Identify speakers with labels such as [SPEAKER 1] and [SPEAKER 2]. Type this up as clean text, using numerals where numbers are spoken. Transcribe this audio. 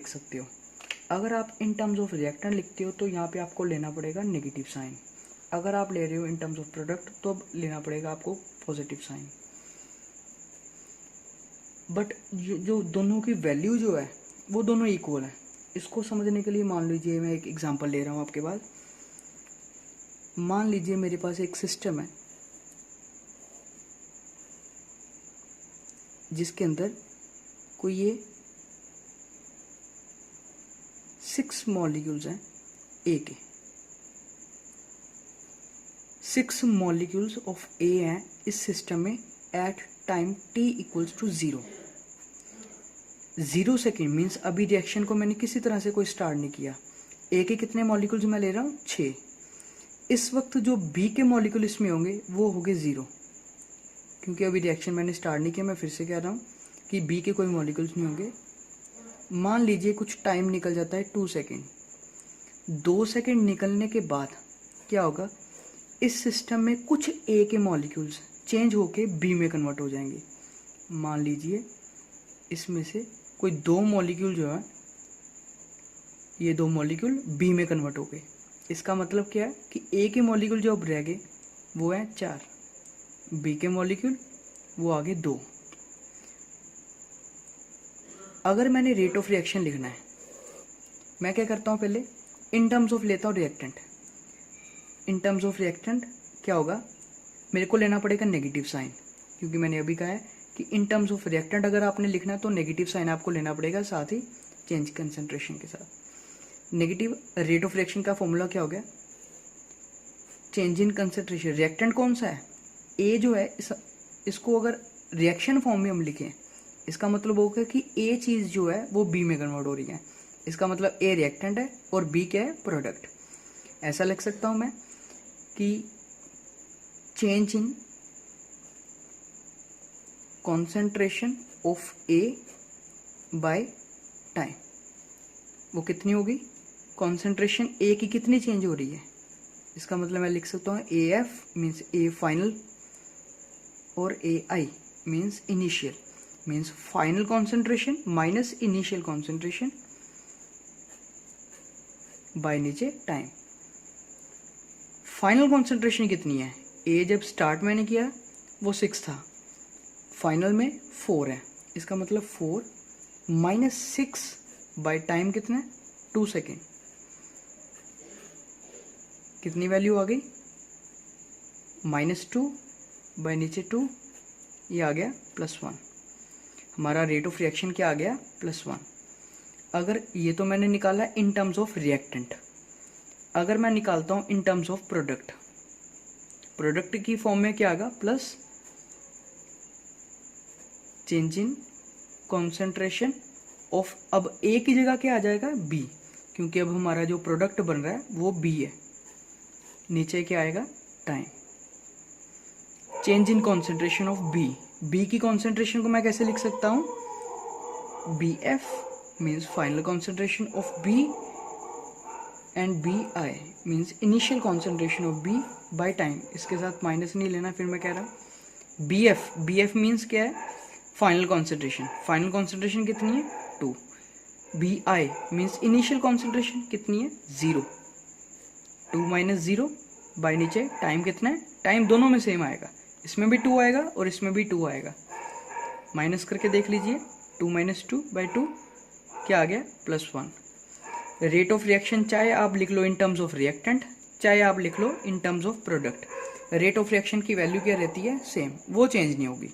[SPEAKER 1] लिख सकते हो। अगर आप इन टर्म्स ऑफ रिएक्टेंट लिखते हो तो यहाँ पे आपको लेना पड़ेगा नेगेटिव साइन। अगर आप ले रहे हो इन टर्म्स ऑफ प्रोडक्ट तो अब लेना पड़ेगा आपको पॉजिटिव साइन। बट जो दोनों की वैल्यू जो है वो दोनों इक्वल है। इसको समझने के लिए मान लीजिए मैं एक एग्जांपल ले रहा हूँ आपके पास। मान लीजिए मेरे पास एक सिस्टम है जिसके अंदर कोई ये 6 मॉलिक्यूल्स हैं ए के। 6 मॉलिक्यूल्स ऑफ ए हैं इस सिस्टम में at time t equals to 0 second means अभी रिएक्शन को मैंने किसी तरह से कोई स्टार्ट नहीं किया। ए के कितने मॉलिक्यूल्स मैं ले रहा हूँ 6। इस वक्त जो बी के मॉलिक्यूल इसमें होंगे वो होंगे 0, क्योंकि अभी रिएक्शन मैंने स्टार्ट नहीं किया। मैं फिर से कह रहा हूँ कि बी के कोई मॉलिक्यूल्स नहीं होंगे। मान लीजिए कुछ टाइम निकल जाता है 2 सेकेंड। 2 सेकेंड निकलने के बाद क्या होगा, इस सिस्टम में कुछ ए के मॉलिक्यूल्स चेंज होके बी में कन्वर्ट हो जाएंगे। मान लीजिए इसमें से कोई 2 मॉलिक्यूल जो है, ये 2 मॉलिक्यूल बी में कन्वर्ट हो गए। इसका मतलब क्या है कि ए के मॉलिक्यूल जो अब रह गए वो है 4, बी के मॉलिक्यूल वो आगे 2। अगर मैंने रेट ऑफ रिएक्शन लिखना है, मैं क्या करता हूँ, पहले इन टर्म्स ऑफ लेता हूँ reactant. In terms of reactant क्या होगा, मेरे को लेना पड़ेगा नेगेटिव साइन, क्योंकि मैंने अभी कहा है कि इन टर्म्स ऑफ रिएक्टेंट अगर आपने लिखना है तो नेगेटिव साइन आपको लेना पड़ेगा, साथ ही चेंज कंसंट्रेशन के साथ। नेगेटिव रेट ऑफ रिएक्शन का फॉर्मूला क्या हो गया, चेंज इन कंसंट्रेशन। रिएक्टेंट कौन सा है, ए जो है, इसको अगर रिएक्शन फॉर्म में हम लिखें, इसका मतलब होगा कि ए चीज़ जो है वो बी में कन्वर्ट हो रही है। इसका मतलब ए रिएक्टेंट है और बी क्या है, प्रोडक्ट। ऐसा लिख सकता हूँ मैं कि change in concentration of A by time, वो कितनी होगी, कॉन्सेंट्रेशन ए की कितनी चेंज हो रही है। इसका मतलब मैं लिख सकता हूँ A F means A final और A I means initial, means final concentration minus initial concentration by नीचे टाइम। फाइनल कॉन्सेंट्रेशन कितनी है, ए जब स्टार्ट मैंने किया वो 6 था, फाइनल में 4 है। इसका मतलब 4 माइनस 6 बाय टाइम कितना है, 2 सेकेंड। कितनी वैल्यू आ गई, -2 बाय नीचे 2, ये आ गया +1। हमारा रेट ऑफ रिएक्शन क्या आ गया, +1। अगर ये तो मैंने निकाला इन टर्म्स ऑफ रिएक्टेंट, अगर मैं निकालता हूँ इन टर्म्स ऑफ प्रोडक्ट, प्रोडक्ट की फॉर्म में क्या आएगा, plus change in concentration of, अब ए की जगह क्या आ जाएगा, बी, क्योंकि अब हमारा जो प्रोडक्ट बन रहा है वो बी है। नीचे क्या आएगा, time. Change in concentration of B, B की कॉन्सेंट्रेशन को मैं कैसे लिख सकता हूँ, B F means final concentration of B and B I means initial concentration of B by time. इसके साथ माइनस नहीं लेना, फिर मैं कह रहा हूँ बी एफ मीन्स क्या है, फाइनल कॉन्सेंट्रेशन। फाइनल कॉन्सेंट्रेशन कितनी है, 2। B I means initial concentration कितनी है, 0। 2 माइनस 0 बाय नीचे टाइम कितना है, टाइम दोनों में सेम आएगा, इसमें भी 2 आएगा और इसमें भी 2 आएगा। माइनस करके देख लीजिए, 2 माइनस 2 बाई 2 क्या आ गया, +1। रेट ऑफ रिएक्शन चाहे आप लिख लो इन टर्म्स ऑफ रिएक्टेंट, चाहे आप लिख लो in terms of product, rate of reaction की वैल्यू क्या रहती है, सेम, वो चेंज नहीं होगी।